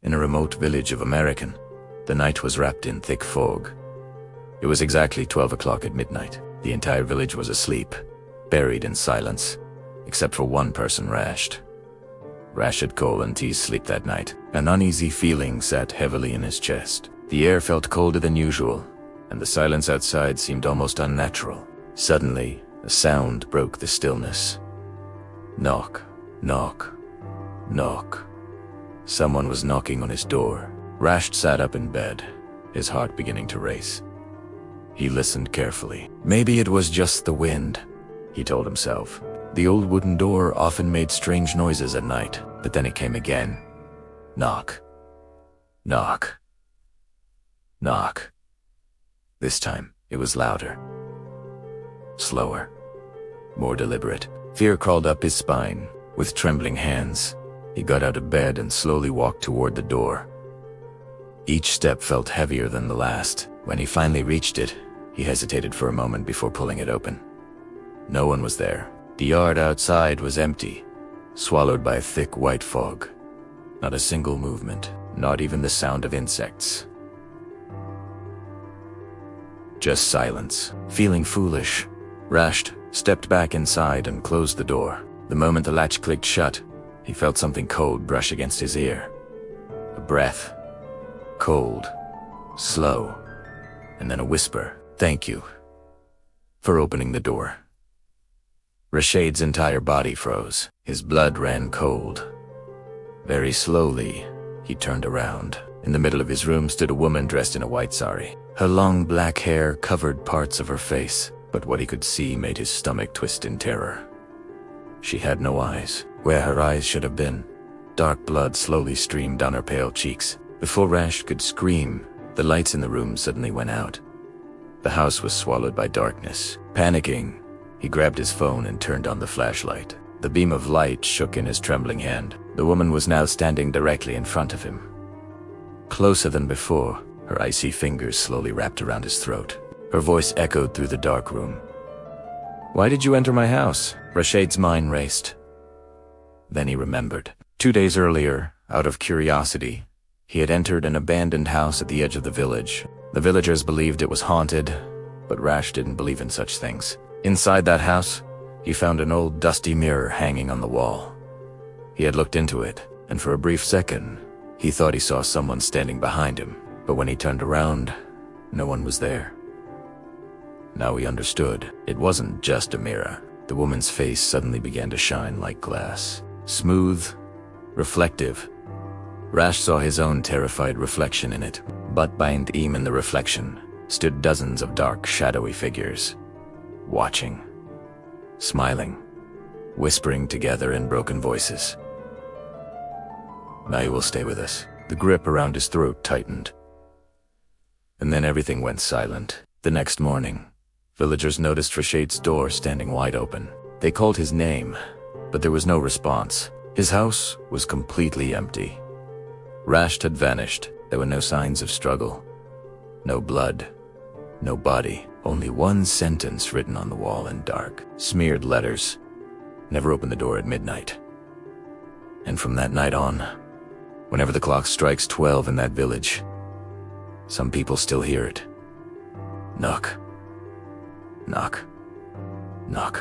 in a remote village of American. The night was wrapped in thick fog. It was exactly 12 o'clock at midnight. The entire village was asleep, buried in silence, except for one person, Rashed. Rash had stolen his sleep that night. An uneasy feeling sat heavily in his chest. The air felt colder than usual, and the silence outside seemed almost unnatural. Suddenly, a sound broke the stillness. Knock, knock, knock. Someone was knocking on his door. Rash sat up in bed, his heart beginning to race. He listened carefully. Maybe it was just the wind, he told himself. The old wooden door often made strange noises at night, but then it came again. Knock. Knock. Knock. This time, it was louder. Slower. More deliberate. Fear crawled up his spine. With trembling hands, he got out of bed and slowly walked toward the door. Each step felt heavier than the last. When he finally reached it, he hesitated for a moment before pulling it open. No one was there. The yard outside was empty, swallowed by a thick white fog. Not a single movement, not even the sound of insects. Just silence. Feeling foolish, Rash stepped back inside and closed the door. The moment the latch clicked shut, he felt something cold brush against his ear. A breath. Cold. Slow. And then a whisper. "Thank you for opening the door." Rashid's entire body froze. His blood ran cold. Very slowly, he turned around. In the middle of his room stood a woman dressed in a white sari. Her long black hair covered parts of her face, but what he could see made his stomach twist in terror. She had no eyes, where her eyes should have been. Dark blood slowly streamed down her pale cheeks. Before Rash could scream, the lights in the room suddenly went out. The house was swallowed by darkness. Panicking, he grabbed his phone and turned on the flashlight. The beam of light shook in his trembling hand. The woman was now standing directly in front of him. Closer than before, her icy fingers slowly wrapped around his throat. Her voice echoed through the dark room. "Why did you enter my house?" Rashid's mind raced. Then he remembered. 2 days earlier, out of curiosity, he had entered an abandoned house at the edge of the village. The villagers believed it was haunted, but Rash didn't believe in such things. Inside that house, he found an old dusty mirror hanging on the wall. He had looked into it, and for a brief second, he thought he saw someone standing behind him. But when he turned around, no one was there. Now he understood. It wasn't just a mirror. The woman's face suddenly began to shine like glass. Smooth, reflective. Rash saw his own terrified reflection in it. But behind him in the reflection stood dozens of dark, shadowy figures. Watching, smiling, whispering together in broken voices. "Now you will stay with us." The grip around his throat tightened. And then everything went silent. The next morning, villagers noticed Rashid's door standing wide open. They called his name, but there was no response. His house was completely empty. Rash had vanished. There were no signs of struggle. No blood. No body. Only one sentence written on the wall in dark, smeared letters. "Never open the door at midnight." And from that night on, whenever the clock strikes 12 in that village, some people still hear it. Knock. Knock. Knock.